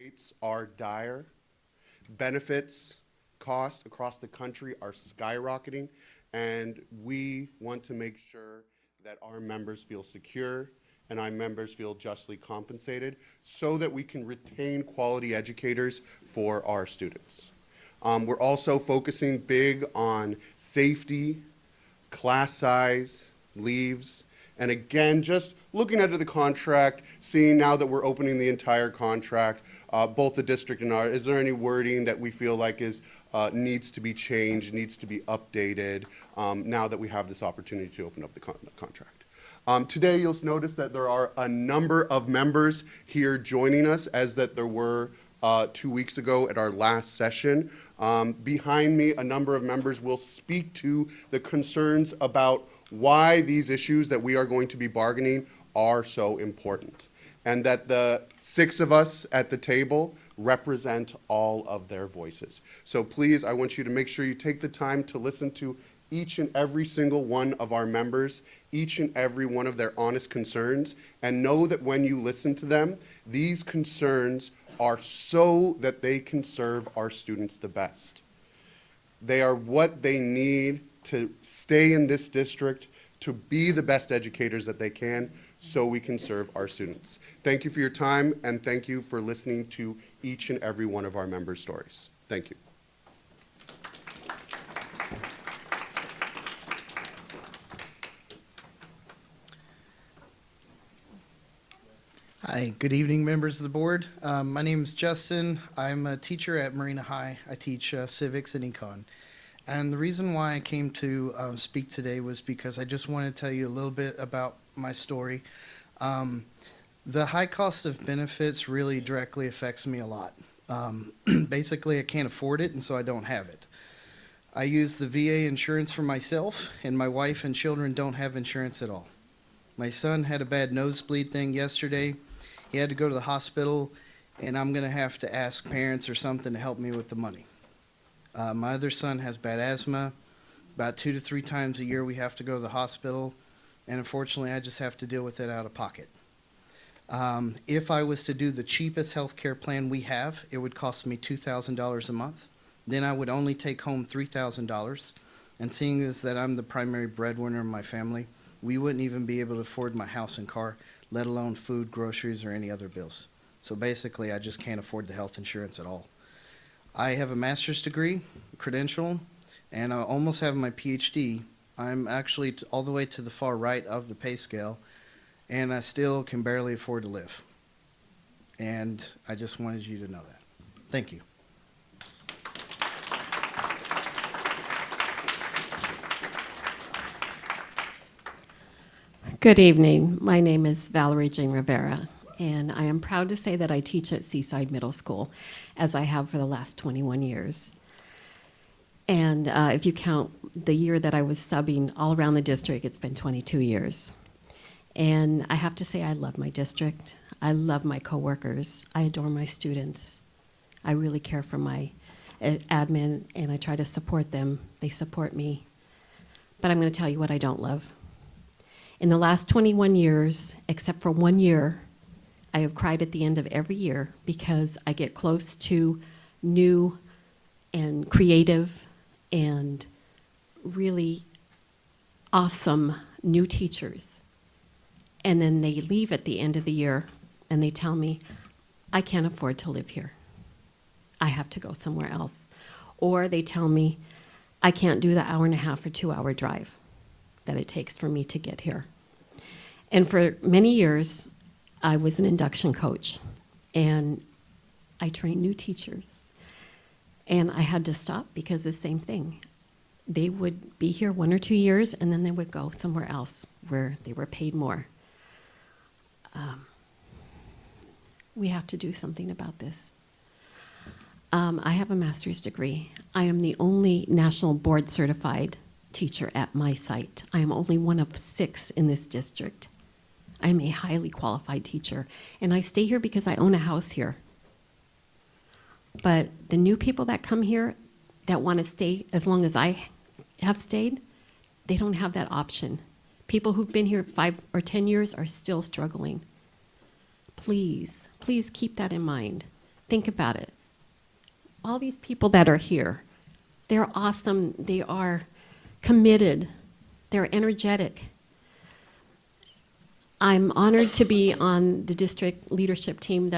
Rates are dire. Benefits costs across the country are skyrocketing, and we want to make sure that our members feel secure and our members feel justly compensated so that we can retain quality educators for our students. We're also focusing big on safety, class size, leaves, and again, just looking at the contract, seeing now that we're opening the entire contract, both the district and our, is there any wording that we feel like needs to be changed, needs to be updated, now that we have this opportunity to open up the contract. Today, you'll notice that there are a number of members here joining us, as that there were 2 weeks ago at our last session. Behind me, a number of members will speak to the concerns about why these issues that we are going to be bargaining are so important, and that the 6 of us at the table represent all of their voices. So please, I want you to make sure you take the time to listen to each and every single one of our members, each and every one of their honest concerns, and know that when you listen to them, these concerns are so that they can serve our students the best. They are what they need to stay in this district, to be the best educators that they can, so we can serve our students. Thank you for your time, and thank you for listening to each and every one of our members' stories. Thank you. Hi, good evening, members of the board. My name is Justin. I'm a teacher at Marina High. I teach civics and econ. And the reason why I came to speak today was because I just want to tell you a little bit about my story. The high cost of benefits really directly affects me a lot. Basically, I can't afford it, and so I don't have it. I use the VA insurance for myself, and my wife and children don't have insurance at all. My son had a bad nosebleed thing yesterday. He had to go to the hospital, and I'm going to have to ask parents or something to help me with the money. My other son has bad asthma. About 2 to 3 times a year we have to go to the hospital, and unfortunately I just have to deal with it out of pocket. If I was to do the cheapest health care plan we have, it would cost me $2,000 a month. Then I would only take home $3,000, and seeing as that I'm the primary breadwinner in my family, we wouldn't even be able to afford my house and car, let alone food, groceries, or any other bills. So basically, I just can't afford the health insurance at all. I have a master's degree, credential, and I almost have my PhD. I'm actually all the way to the far right of the pay scale, and I still can barely afford to live. And I just wanted you to know that. Thank you. Good evening. My name is Valerie Jane Rivera, and I am proud to say that I teach at Seaside Middle School, as I have for the last 21 years. And if you count the year that I was subbing all around the district, it's been 22 years. And I have to say I love my district. I love my coworkers. I adore my students. I really care for my admin, and I try to support them. They support me. But I'm going to tell you what I don't love. In the last 21 years, except for 1 year, I have cried at the end of every year because I get close to new and creative and really awesome new teachers. And then they leave at the end of the year and they tell me, I can't afford to live here. I have to go somewhere else. Or they tell me, I can't do the 1.5 or 2 hour drive that it takes for me to get here. And for many years, I was an induction coach, and I trained new teachers. And I had to stop because the same thing. They would be here 1 or 2 years, and then they would go somewhere else where they were paid more. We have to do something about this. I have a master's degree. I am the only national board certified teacher at my site. I am only one of 6 in this district. I am a highly qualified teacher, and I stay here because I own a house here. But the new people that come here that want to stay as long as I have stayed, they don't have that option. People who've been here 5 or 10 years are still struggling. Please, please keep that in mind. Think about it. All these people that are here, they're awesome. They are committed. They're energetic. I'm honored to be on the district leadership team,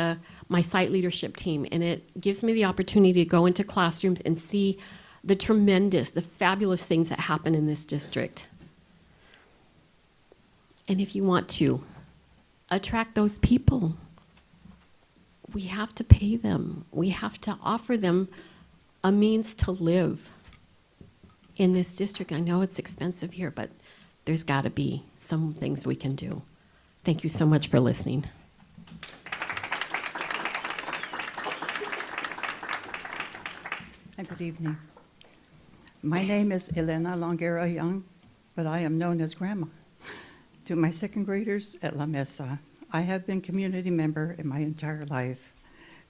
my site leadership team, and it gives me the opportunity to go into classrooms and see the fabulous things that happen in this district. And if you want to attract those people, we have to pay them. We have to offer them a means to live in this district. I know it's expensive here, but there's got to be some things we can do. Thank you so much for listening. Good evening. My name is Elena Longuera Young, but I am known as Grandma. To my second graders at La Mesa, I have been community member in my entire life,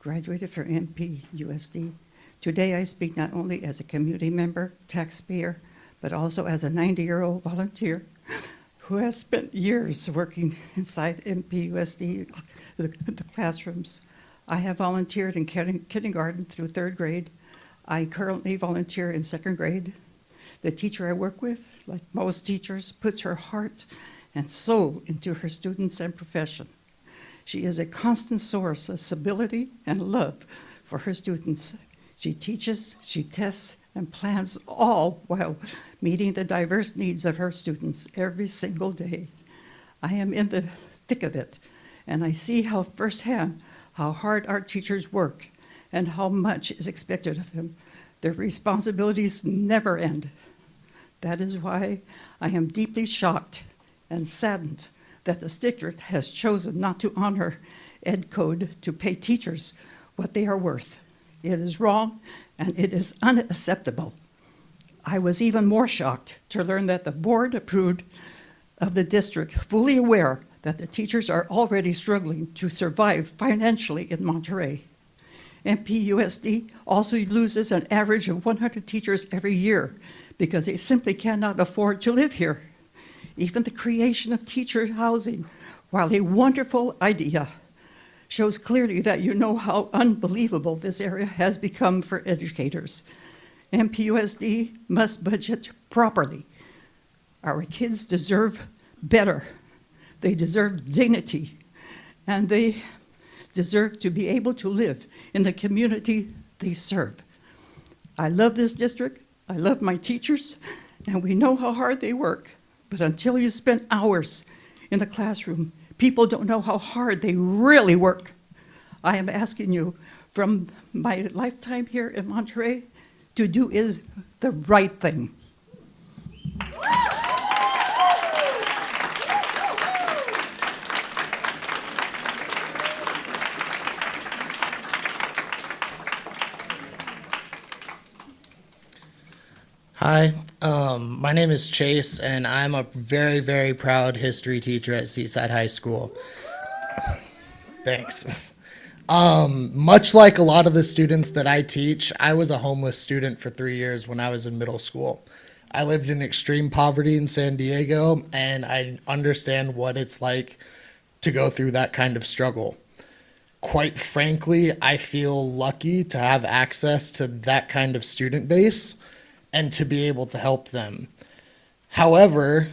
graduated from MPUSD. Today I speak not only as a community member, taxpayer, but also as a 90-year-old volunteer who has spent years working inside MPUSD, the classrooms. I have volunteered in kindergarten through third grade. I currently volunteer in second grade. The teacher I work with, like most teachers, puts her heart and soul into her students and profession. She is a constant source of stability and love for her students. She teaches, she tests, and plans, all while meeting the diverse needs of her students every single day. I am in the thick of it, and I see how firsthand how hard our teachers work and how much is expected of them. Their responsibilities never end. That is why I am deeply shocked and saddened that the district has chosen not to honor Ed Code to pay teachers what they are worth. It is wrong and it is unacceptable. I was even more shocked to learn that the board approved of the district, fully aware that the teachers are already struggling to survive financially in Monterey. MPUSD also loses an average of 100 teachers every year because they simply cannot afford to live here. Even the creation of teacher housing, while a wonderful idea, shows clearly that you know how unbelievable this area has become for educators. MPUSD must budget properly. Our kids deserve better. They deserve dignity, and they deserve to be able to live in the community they serve. I love this district, I love my teachers, and we know how hard they work, but until you spend hours in the classroom, people don't know how hard they really work. I am asking you, from my lifetime here in Monterey, to do is the right thing. Hi, my name is Chase, and I'm a very, very proud history teacher at Seaside High School. Thanks. Much like a lot of the students that I teach, I was a homeless student for 3 years when I was in middle school. I lived in extreme poverty in San Diego, and I understand what it's like to go through that kind of struggle. Quite frankly, I feel lucky to have access to that kind of student base and to be able to help them. However,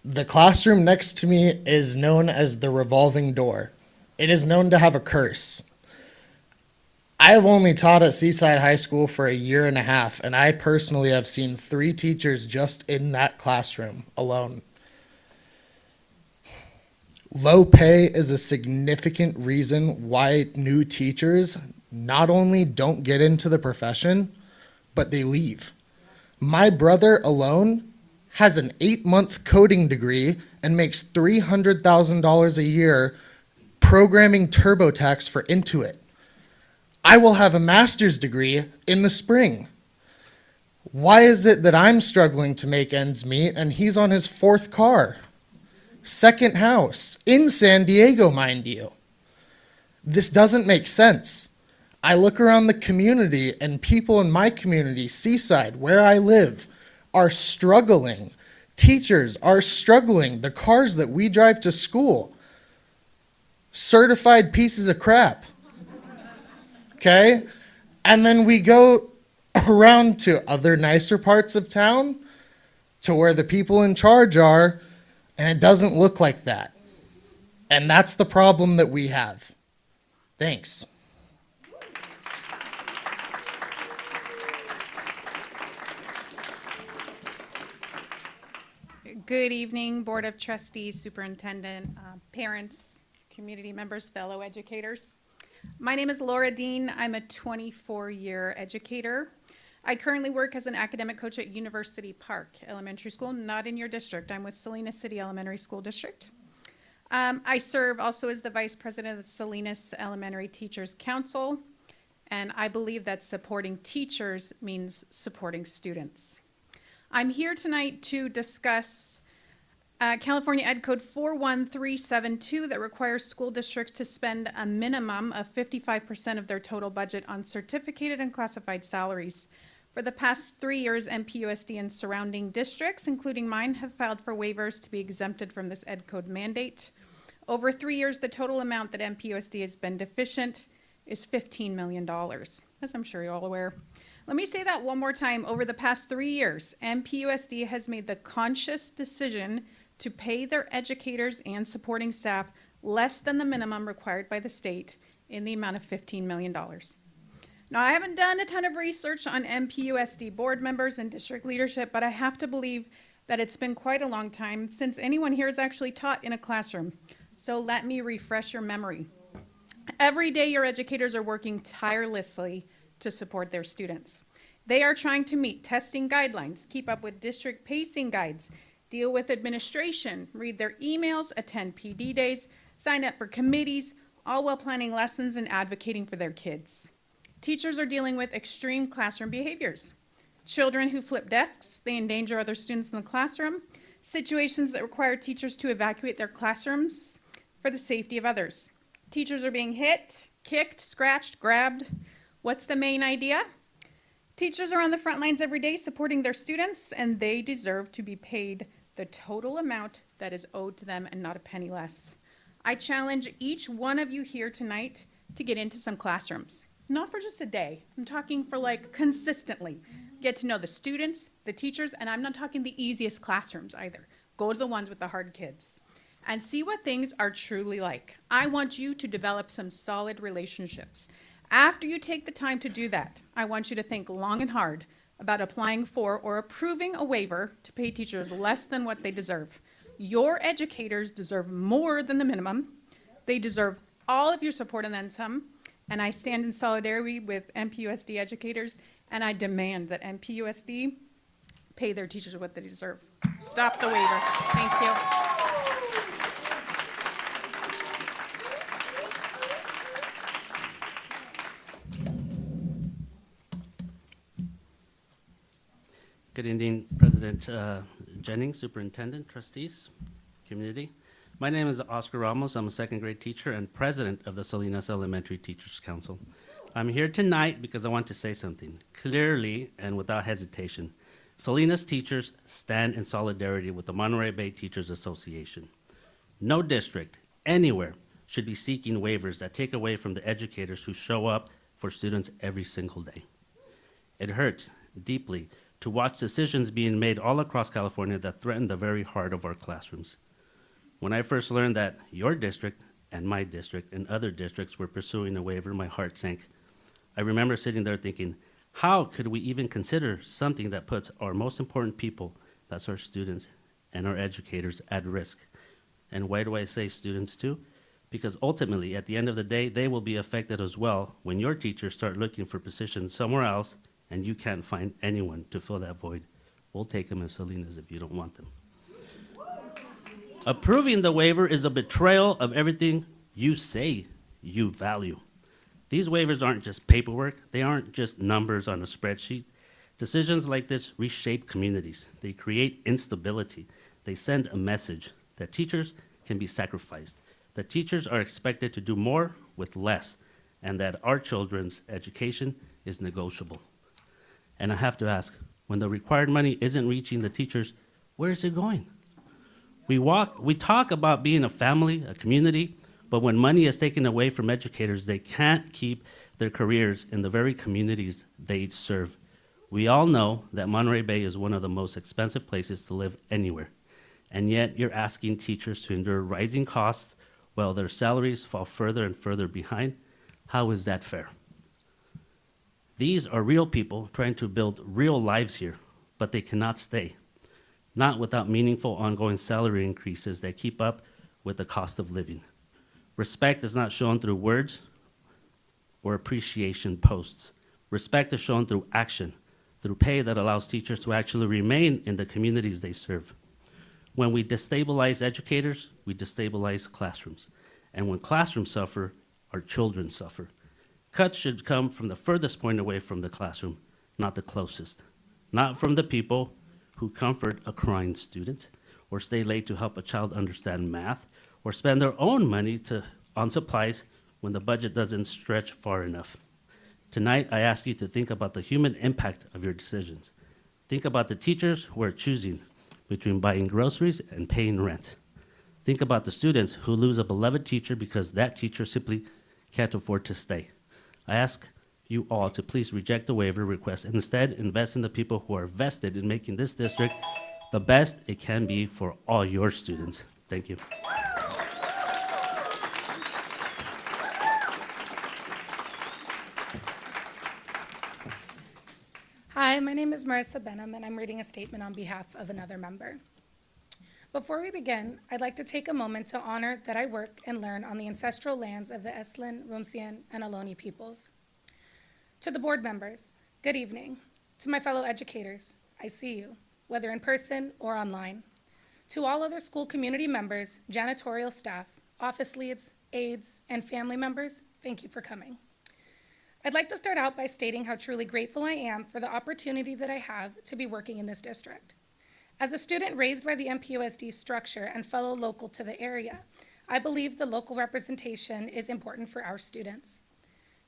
the classroom next to me is known as the revolving door. It is known to have a curse. I have only taught at Seaside High School for 1.5 years, and I personally have seen 3 teachers just in that classroom alone. Low pay is a significant reason why new teachers not only don't get into the profession, but they leave. My brother alone has an 8-month coding degree and makes $300,000 a year programming TurboTax for Intuit. I will have a master's degree in the spring. Why is it that I'm struggling to make ends meet and he's on his 4th car? 2nd house, in San Diego, mind you. This doesn't make sense. I look around the community and people in my community, Seaside, where I live, are struggling. Teachers are struggling. The cars that we drive to school, certified pieces of crap. Okay? And then we go around to other nicer parts of town to where the people in charge are, and it doesn't look like that. And that's the problem that we have. Thanks. Good evening, Board of Trustees, Superintendent, parents, community members, fellow educators. My name is Laura Dean. I'm a 24-year educator. I currently work as an academic coach at University Park Elementary School, not in your district. I'm with Salinas City Elementary School District. I serve also as the Vice President of the Salinas Elementary Teachers Council, and I believe that supporting teachers means supporting students. I'm here tonight to discuss California Ed Code 41372 that requires school districts to spend a minimum of 55% of their total budget on certificated and classified salaries. For the past 3 years, MPUSD and surrounding districts, including mine, have filed for waivers to be exempted from this Ed Code mandate. Over 3 years, the total amount that MPUSD has been deficient is $15 million, as I'm sure you're all aware. Let me say that one more time. Over the past 3 years, MPUSD has made the conscious decision to pay their educators and supporting staff less than the minimum required by the state in the amount of $15 million. Now, I haven't done a ton of research on MPUSD board members and district leadership, but I have to believe that it's been quite a long time since anyone here has actually taught in a classroom. So let me refresh your memory. Every day, your educators are working tirelessly to support their students. They are trying to meet testing guidelines, keep up with district pacing guides, deal with administration, read their emails, attend PD days, sign up for committees, all while planning lessons and advocating for their kids. Teachers are dealing with extreme classroom behaviors. Children who flip desks, they endanger other students in the classroom, situations that require teachers to evacuate their classrooms for the safety of others. Teachers are being hit, kicked, scratched, grabbed. What's the main idea? Teachers are on the front lines every day supporting their students, and they deserve to be paid the total amount that is owed to them and not a penny less. I challenge each one of you here tonight to get into some classrooms. Not for just a day. I'm talking for like consistently. Get to know the students, the teachers, and I'm not talking the easiest classrooms either. Go to the ones with the hard kids and see what things are truly like. I want you to develop some solid relationships. After you take the time to do that, I want you to think long and hard about applying for or approving a waiver to pay teachers less than what they deserve. Your educators deserve more than the minimum. They deserve all of your support and then some. And I stand in solidarity with MPUSD educators, and I demand that MPUSD pay their teachers what they deserve. Stop the waiver. Thank you. Good evening, President Jennings, Superintendent, Trustees, community. My name is Oscar Ramos. I'm a second grade teacher and president of the Salinas Elementary Teachers Council. I'm here tonight because I want to say something clearly and without hesitation. Salinas teachers stand in solidarity with the Monterey Bay Teachers Association. No district anywhere should be seeking waivers that take away from the educators who show up for students every single day. It hurts deeply to watch decisions being made all across California that threaten the very heart of our classrooms. When I first learned that your district and my district and other districts were pursuing a waiver, my heart sank. I remember sitting there thinking, how could we even consider something that puts our most important people, that's our students and our educators, at risk? And why do I say students too? Because ultimately, at the end of the day, they will be affected as well when your teachers start looking for positions somewhere else and you can't find anyone to fill that void. We'll take them as Salinas if you don't want them. Approving the waiver is a betrayal of everything you say you value. These waivers aren't just paperwork. They aren't just numbers on a spreadsheet. Decisions like this reshape communities. They create instability. They send a message that teachers can be sacrificed, that teachers are expected to do more with less, and that our children's education is negotiable. And I have to ask, when the required money isn't reaching the teachers, where is it going? We talk about being a family, a community. But when money is taken away from educators, they can't keep their careers in the very communities they serve. We all know that Monterey Bay is one of the most expensive places to live anywhere. And yet you're asking teachers to endure rising costs while their salaries fall further and further behind. How is that fair? These are real people trying to build real lives here, but they cannot stay, not without meaningful ongoing salary increases that keep up with the cost of living. Respect is not shown through words or appreciation posts. Respect is shown through action, through pay that allows teachers to actually remain in the communities they serve. When we destabilize educators, we destabilize classrooms. And when classrooms suffer, our children suffer. Cuts should come from the furthest point away from the classroom, not the closest. Not from the people who comfort a crying student, or stay late to help a child understand math, or spend their own money on supplies when the budget doesn't stretch far enough. Tonight, I ask you to think about the human impact of your decisions. Think about the teachers who are choosing between buying groceries and paying rent. Think about the students who lose a beloved teacher because that teacher simply can't afford to stay. I ask you all to please reject the waiver request and instead invest in the people who are vested in making this district the best it can be for all your students. Thank you. Hi, my name is Marissa Benham, and I'm reading a statement on behalf of another member. Before we begin, I'd like to take a moment to honor that I work and learn on the ancestral lands of the Estlin, Rumsian, and Ohlone peoples. To the board members, good evening. To my fellow educators, I see you, whether in person or online. To all other school community members, janitorial staff, office leads, aides, and family members, thank you for coming. I'd like to start out by stating how truly grateful I am for the opportunity that I have to be working in this district. As a student raised by the MPUSD structure and fellow local to the area, I believe the local representation is important for our students.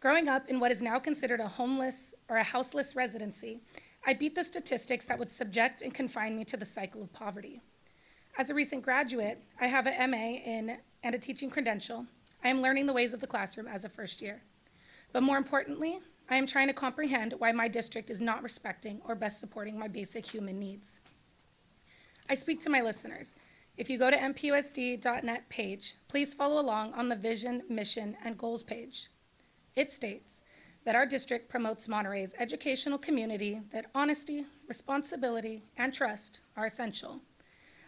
Growing up in what is now considered a homeless or a houseless residency, I beat the statistics that would subject and confine me to the cycle of poverty. As a recent graduate, I have an MA and a teaching credential. I am learning the ways of the classroom as a first year. But more importantly, I am trying to comprehend why my district is not respecting or best supporting my basic human needs. I speak to my listeners. If you go to mpusd.net page, please follow along on the vision, mission, and goals page. It states that our district promotes Monterey's educational community, that honesty, responsibility, and trust are essential.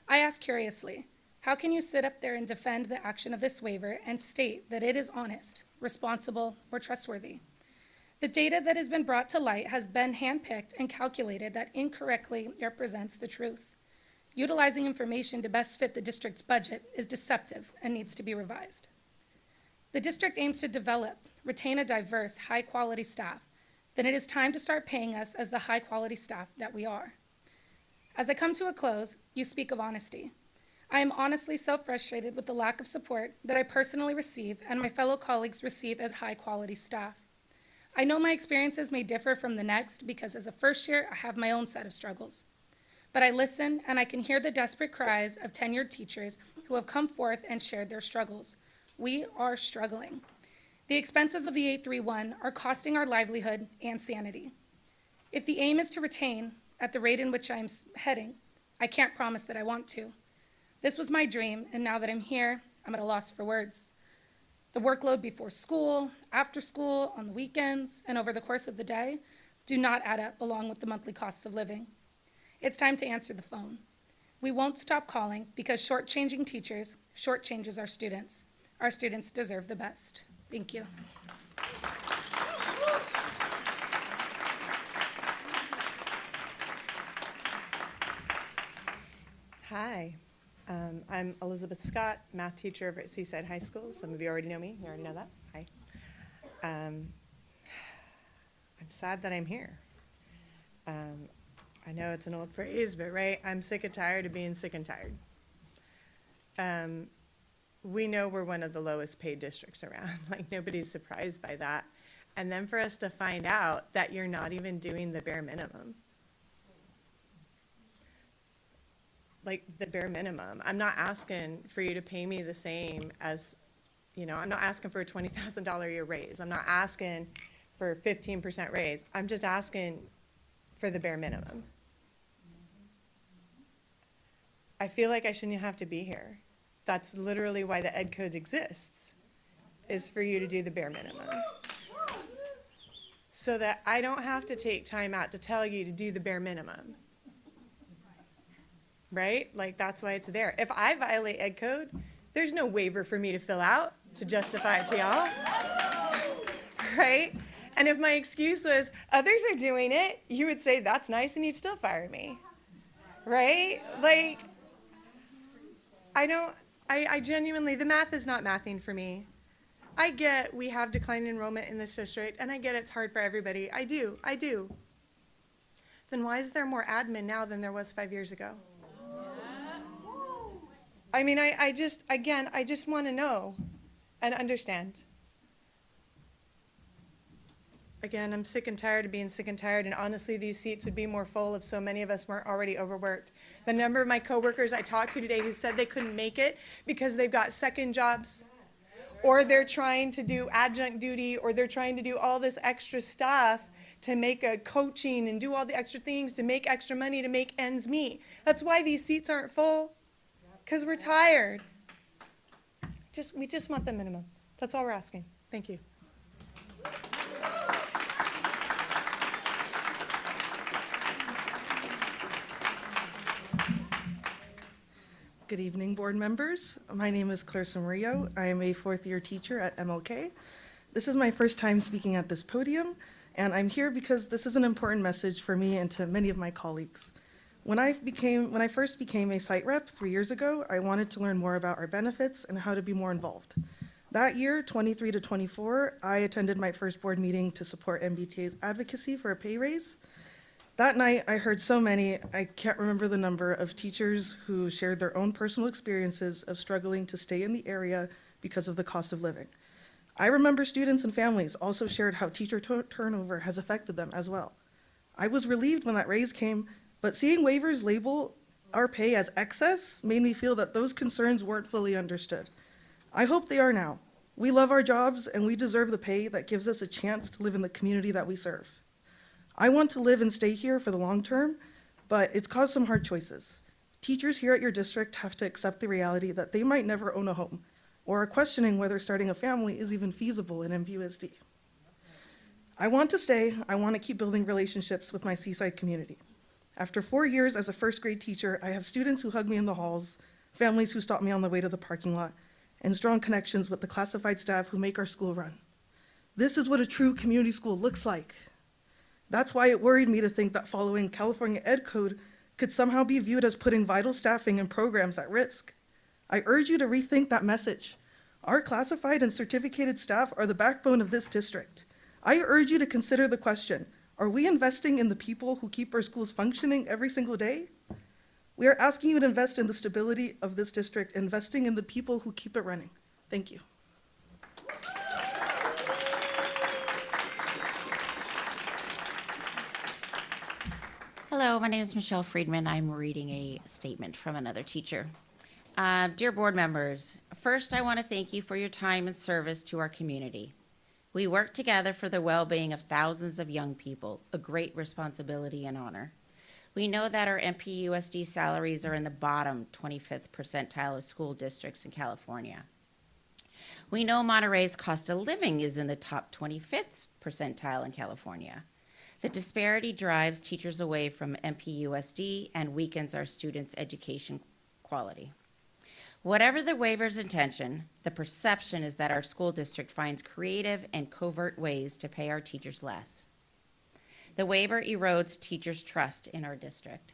I ask curiously, how can you sit up there and defend the action of this waiver and state that it is honest, responsible, or trustworthy? The data that has been brought to light has been handpicked and calculated that incorrectly represents the truth. Utilizing information to best fit the district's budget is deceptive and needs to be revised. The district aims to develop, retain a diverse, high-quality staff. Then it is time to start paying us as the high-quality staff that we are. As I come to a close, you speak of honesty. I am honestly so frustrated with the lack of support that I personally receive and my fellow colleagues receive as high-quality staff. I know my experiences may differ from the next because as a first year, I have my own set of struggles. But I listen and I can hear the desperate cries of tenured teachers who have come forth and shared their struggles. We are struggling. The expenses of the 831 are costing our livelihood and sanity. If the aim is to retain at the rate in which I'm heading, I can't promise that I want to. This was my dream, and now that I'm here, I'm at a loss for words. The workload before school, after school, on the weekends, and over the course of the day do not add up along with the monthly costs of living. It's time to answer the phone. We won't stop calling because shortchanging teachers shortchanges our students. Our students deserve the best. Thank you. Hi, I'm Elizabeth Scott, math teacher over at Seaside High School. Some of you already know me. You already know that. Hi. I'm sad that I'm here. I know it's an old phrase, but right, I'm sick and tired of being sick and tired. We know we're one of the lowest paid districts around. Like, nobody's surprised by that. And then for us to find out that you're not even doing the bare minimum. Like, the bare minimum. I'm not asking for you to pay me the same as, You know, I'm not asking for a $20,000 a year raise. I'm not asking for a 15% raise. I'm just asking for the bare minimum. I feel like I shouldn't have to be here. That's literally why the ed code exists, is for you to do the bare minimum. So that I don't have to take time out to tell you to do the bare minimum. Right? Like, that's why it's there. If I violate ed code, there's no waiver for me to fill out to justify it to y'all. Right? And if my excuse was, others are doing it, you would say, that's nice, and you'd still fire me. Right? Like, I genuinely, the math is not mathing for me. I get we have declining enrollment in this district, and I get it's hard for everybody. I do. Then why is there more admin now than there was 5 years ago? I mean, I just want to know and understand. Again, I'm sick and tired of being sick and tired, and honestly, these seats would be more full if so many of us weren't already overworked. The number of my coworkers I talked to today who said they couldn't make it because they've got second jobs, or they're trying to do adjunct duty, or they're trying to do all this extra stuff to make a coaching and do all the extra things to make extra money to make ends meet. That's why these seats aren't full, because we're tired. We just want the minimum. That's all we're asking. Thank you. Good evening, board members. My name is Clarissa Murillo. I am a fourth-year teacher at MLK. This is my first time speaking at this podium, and I'm here because this is an important message for me and to many of my colleagues. When I first became a site rep 3 years ago, I wanted to learn more about our benefits and how to be more involved. That year, 23 to 24, I attended my first board meeting to support MBTA's advocacy for a pay raise. That night, I heard so many, I can't remember the number, of teachers who shared their own personal experiences of struggling to stay in the area because of the cost of living. I remember students and families also shared how teacher turnover has affected them as well. I was relieved when that raise came, but seeing waivers label our pay as excess made me feel that those concerns weren't fully understood. I hope they are now. We love our jobs, and we deserve the pay that gives us a chance to live in the community that we serve. I want to live and stay here for the long term, but it's caused some hard choices. Teachers here at your district have to accept the reality that they might never own a home, or are questioning whether starting a family is even feasible in MPUSD. I want to stay. I want to keep building relationships with my Seaside community. After 4 years as a first grade teacher, I have students who hug me in the halls, families who stop me on the way to the parking lot, and strong connections with the classified staff who make our school run. This is what a true community school looks like. That's why it worried me to think that following California Ed Code could somehow be viewed as putting vital staffing and programs at risk. I urge you to rethink that message. Our classified and certificated staff are the backbone of this district. I urge you to consider the question, are we investing in the people who keep our schools functioning every single day? We are asking you to invest in the stability of this district, investing in the people who keep it running. Thank you. Hello, my name is Michelle Friedman. I'm reading a statement from another teacher. Dear board members, first I want to thank you for your time and service to our community. We work together for the well-being of thousands of young people, a great responsibility and honor. We know that our MPUSD salaries are in the bottom 25th percentile of school districts in California. We know Monterey's cost of living is in the top 25th percentile in California. The disparity drives teachers away from MPUSD and weakens our students' education quality. Whatever the waiver's intention, the perception is that our school district finds creative and covert ways to pay our teachers less. The waiver erodes teachers' trust in our district.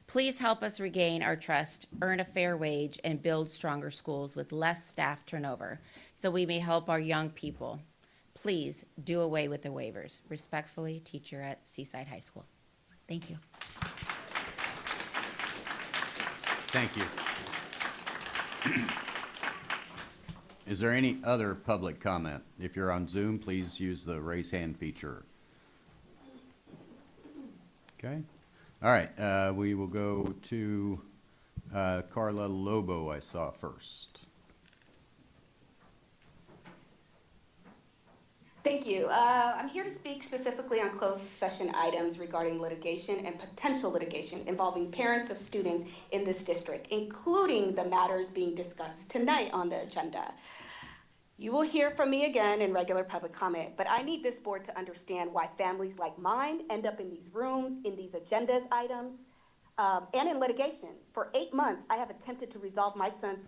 Please help us regain our trust, earn a fair wage, and build stronger schools with less staff turnover so we may help our young people. Please do away with the waivers. Respectfully, teacher at Seaside High School. Thank you. Thank you. Is there any other public comment? If you're on Zoom, please use the raise hand feature. Okay. All right. We will go to Carla Lobo, I saw first. Thank you. I'm here to speak specifically on closed session items regarding litigation and potential litigation involving parents of students in this district, including the matters being discussed tonight on the agenda. You will hear from me again in regular public comment, but I need this board to understand why families like mine end up in these rooms, in these agendas items, and in litigation. For 8 months, I have attempted to resolve my son's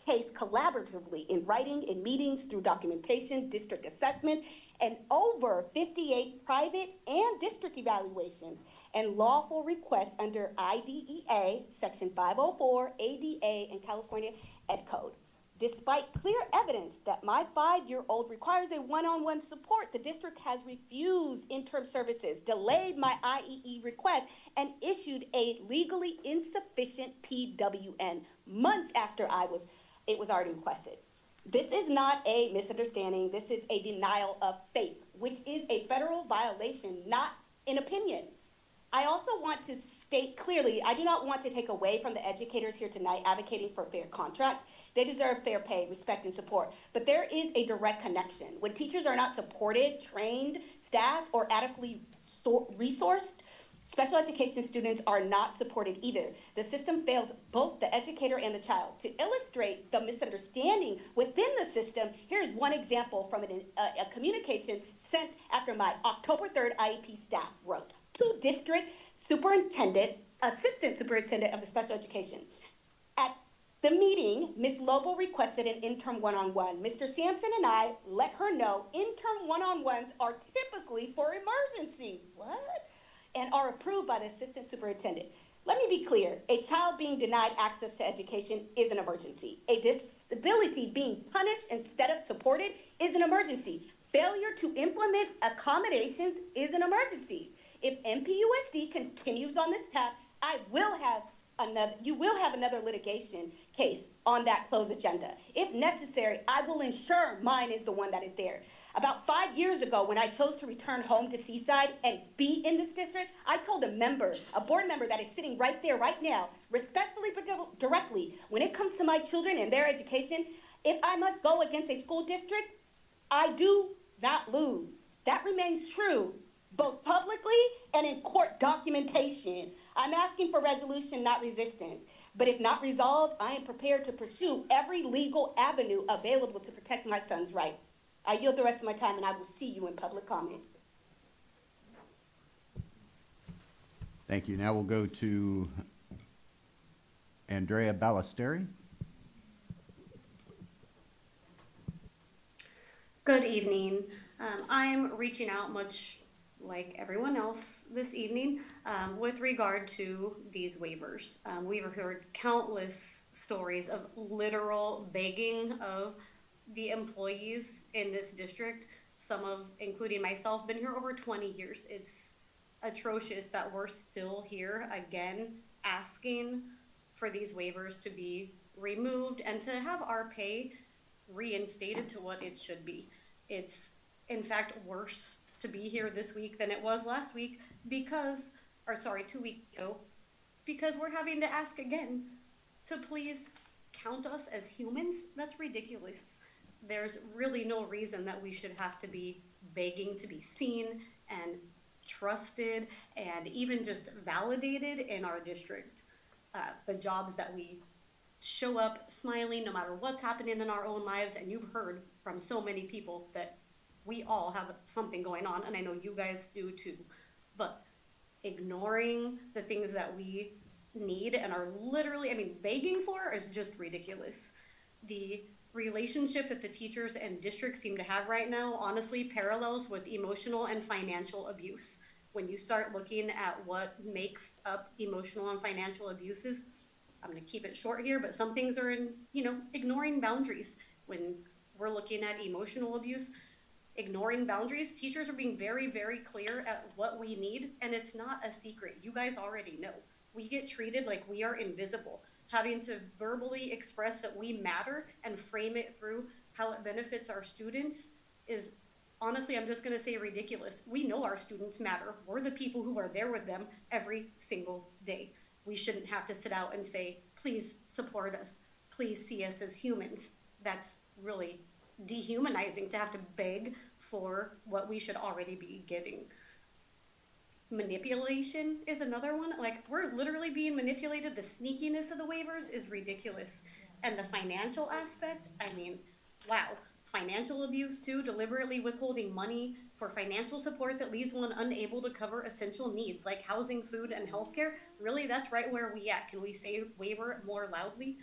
case collaboratively in writing, in meetings, through documentation, district assessments, and over 58 private and district evaluations and lawful requests under IDEA, Section 504, ADA, and California Ed Code. Despite clear evidence that my 5-year-old requires a one-on-one support, the district has refused interim services, delayed my IEE request, and issued a legally insufficient PWN months after it was already requested. This is not a misunderstanding. This is a denial of faith, which is a federal violation, not an opinion. I also want to state clearly, I do not want to take away from the educators here tonight advocating for fair contracts. They deserve fair pay, respect, and support. But there is a direct connection. When teachers are not supported, trained, staffed, or adequately resourced, special education students are not supported either. The system fails both the educator and the child. To illustrate the misunderstanding within the system, here's one example from a communication sent after my October 3rd IEP staff wrote to district superintendent, assistant superintendent of the special education. At the meeting, Ms. Lobo requested an interim one-on-one. Mr. Sampson and I let her know interim one-on-ones are typically for emergencies. What? And are approved by the assistant superintendent. Let me be clear, a child being denied access to education is an emergency. A disability being punished instead of supported is an emergency. Failure to implement accommodations is an emergency. If MPUSD continues on this path, you will have another litigation case on that closed agenda. If necessary, I will ensure mine is the one that is there. About 5 years ago, when I chose to return home to Seaside and be in this district, I told a board member that is sitting right there right now, respectfully but directly, when it comes to my children and their education, if I must go against a school district, I do not lose. That remains true, both publicly and in court documentation. I'm asking for resolution, not resistance. But if not resolved, I am prepared to pursue every legal avenue available to protect my son's rights. I yield the rest of my time, and I will see you in public comment. Thank you. Now we'll go to Andrea Ballesteri. Good evening. I'm reaching out much like everyone else this evening with regard to these waivers. We've heard countless stories of literal begging of the employees in this district, including myself, been here over 20 years. It's atrocious that we're still here again asking for these waivers to be removed and to have our pay reinstated to what it should be. It's in fact worse to be here this week than it was last week 2 weeks ago, because we're having to ask again to please count us as humans. That's ridiculous. There's really no reason that we should have to be begging to be seen and trusted and even just validated in our district. The jobs that we show up smiling no matter what's happening in our own lives, and you've heard from so many people that we all have something going on, and I know you guys do too, but ignoring the things that we need and are literally, begging for is just ridiculous. The relationship that the teachers and districts seem to have right now honestly parallels with emotional and financial abuse. When you start looking at what makes up emotional and financial abuses, I'm going to keep it short here, but some things are in, ignoring boundaries. When we're looking at emotional abuse, ignoring boundaries, teachers are being very, very clear at what we need, and it's not a secret. You guys already know. We get treated like we are invisible. Having to verbally express that we matter and frame it through how it benefits our students is, honestly, I'm just going to say ridiculous. We know our students matter. We're the people who are there with them every single day. We shouldn't have to sit out and say, please support us. Please see us as humans. That's really dehumanizing to have to beg for what we should already be getting. Manipulation is another one. Like, we're literally being manipulated. The sneakiness of the waivers is ridiculous. And the financial aspect, I mean, wow. Financial abuse too, deliberately withholding money for financial support that leaves one unable to cover essential needs like housing, food, and healthcare. Really, that's right where we at. Can we say waiver more loudly?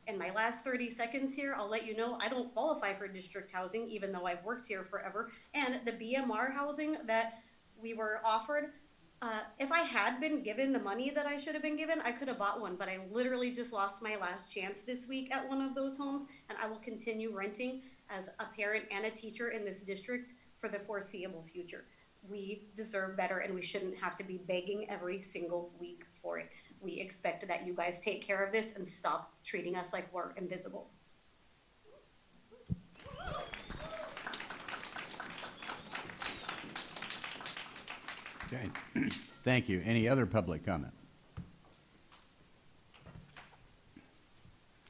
In my last 30 seconds here, I'll let you know I don't qualify for district housing, even though I've worked here forever. And the BMR housing that we were offered, if I had been given the money that I should have been given, I could have bought one, but I literally just lost my last chance this week at one of those homes, and I will continue renting as a parent and a teacher in this district for the foreseeable future. We deserve better, and we shouldn't have to be begging every single week for it. We expect that you guys take care of this and stop treating us like we're invisible. Okay, thank you. Any other public comment?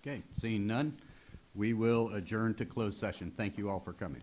Okay, seeing none, we will adjourn to closed session. Thank you all for coming.